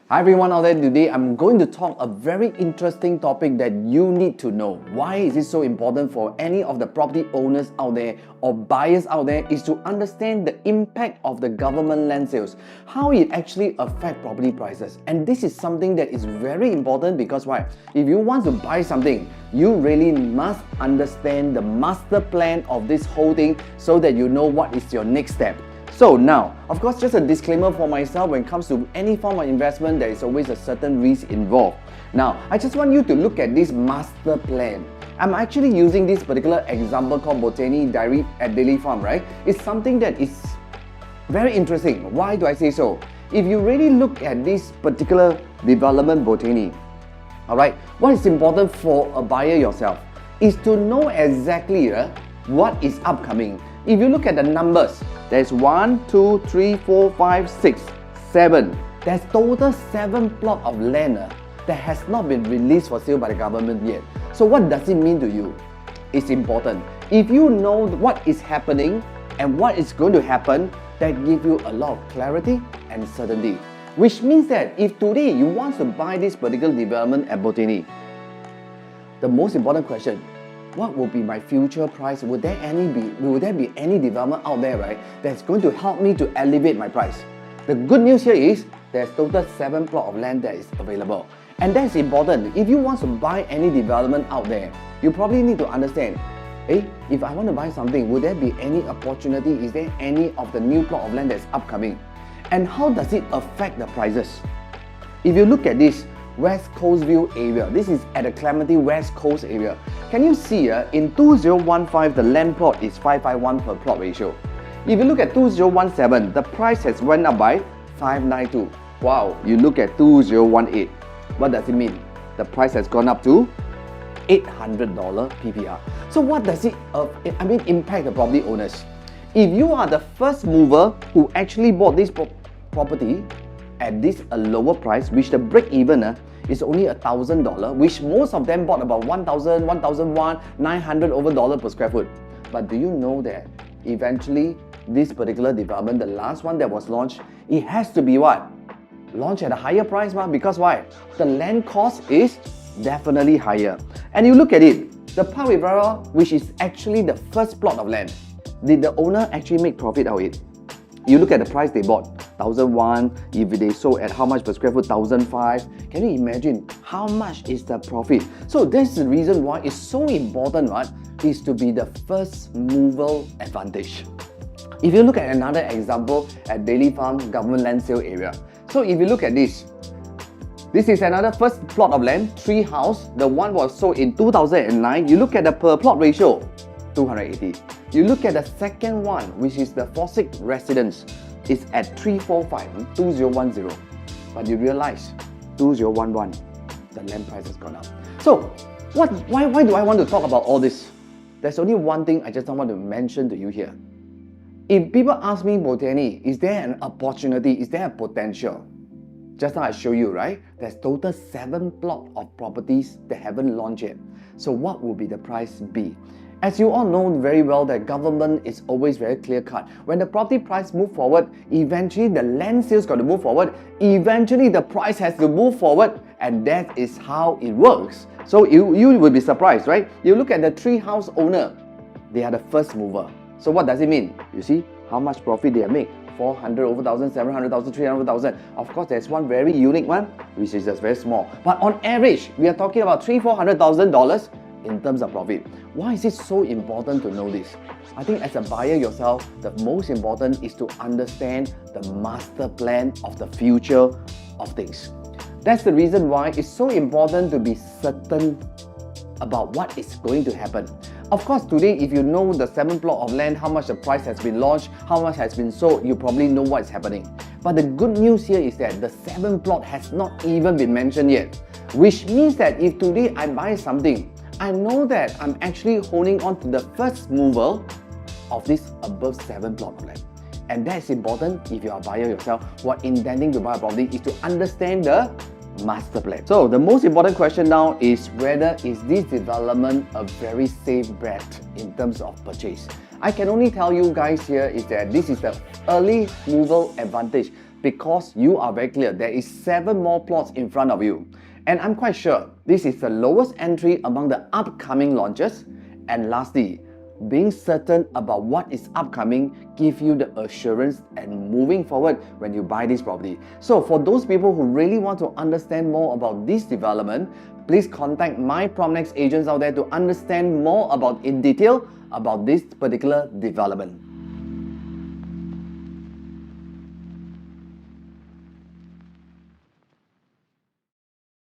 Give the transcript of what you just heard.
Hi everyone out there, today I'm going to talk a very interesting topic that you need to know. Why is it so important for any of the property owners out there or buyers out there is to understand the impact of the government land sales, how it actually affects property prices. And this is something that is very important because why? If you want to buy something, you really must understand the master plan of this whole thing so that you know what is your next step. So now, of course, just a disclaimer for myself, when it comes to any form of investment, there is always a certain risk involved. Now, I just want you to look at this master plan. I'm actually using this particular example called Botany Diary at Daily Farm, right? It's something that is very interesting. Why do I say so? If you really look at this particular development Botany, alright, what is important for a buyer yourself is to know exactly what is upcoming. If you look at the numbers, there's 1, 2, 3, 4, 5, 6, 7. There's total 7 plots of land that has not been released for sale by the government yet. So what does it mean to you? It's important. If you know what is happening and what is going to happen, that gives you a lot of clarity and certainty. Which means that if today you want to buy this particular development at Botany, the most important question, what will be my future price? Will there be any development out there, right, that's going to help me to elevate my price? The good news here is there's total 7 plots of land that is available. And that's important. If you want to buy any development out there, you probably need to understand, if I want to buy something, will there be any opportunity? Is there any of the new plot of land that's upcoming? And how does it affect the prices? If you look at this West Coast View area, this is at the Clementi West Coast area. Can you see in 2015 the land plot is 551 per plot ratio. If you look at 2017, the price has went up by 592. Wow, you look at 2018, what does it mean? The price has gone up to $800 PPR. So what does it impact the property owners? If you are the first mover who actually bought this property at this lower price, which the break even is only $1,000, which most of them bought about $1,000, $1,001, $900 over dollar per square foot. But do you know that eventually this particular development, the last one that was launched, it has to be what? Launched at a higher price, because why? The land cost is definitely higher. And you look at it, the Park Rivera, which is actually the first plot of land, did the owner actually make profit out of it? You look at the price they bought, 1,001, if they sold at how much per square foot, 1,005. Can you imagine how much is the profit? So that's the reason why it's so important, right, is to be the first mover advantage. If you look at another example at Daily Farm government land sale area. So if you look at this is another first plot of land, 3 house. The one was sold in 2009. You look at the per plot ratio, 280. You look at the second one, which is the Fossick residence, is at 345, 2010. But you realize, 2011, the land price has gone up. So, why do I want to talk about all this? There's only one thing I just want to mention to you here. If people ask me, Botany, is there an opportunity? Is there a potential? Just now I show you, right? There's total 7 plots of properties that haven't launched yet. So what will be the price be? As you all know very well, that government is always very clear-cut. When the property price move forward, eventually the land sales got to move forward. Eventually the price has to move forward, and that is how it works. So you will be surprised, right? You look at the 3 house owner, they are the first mover. So what does it mean? You see how much profit they have made. 400 over 1,000, 700,000, 300,000. Of course, there's one very unique one, which is just very small. But on average, we are talking about $300,000-400,000 in terms of profit. Why is it so important to know this? I think as a buyer yourself, the most important is to understand the master plan of the future of things. That's the reason why it's so important to be certain about what is going to happen. Of course, today, if you know the 7 plot of land, how much the price has been launched, how much has been sold, you probably know what's happening. But the good news here is that the 7 plot has not even been mentioned yet. Which means that if today I buy something, I know that I'm actually holding on to the first mover of this above 7 plot of land. And that's important if you are a buyer yourself who are intending to buy a property, is to understand the master plan. So the most important question now is whether is this development a very safe bet in terms of purchase. I can only tell you guys here is that this is the early mover advantage because you are very clear there is 7 more plots in front of you. And I'm quite sure this is the lowest entry among the upcoming launches. And lastly, being certain about what is upcoming give you the assurance and moving forward when you buy this property. So for those people who really want to understand more about this development, please contact my PropNex agents out there to understand more about in detail about this particular development.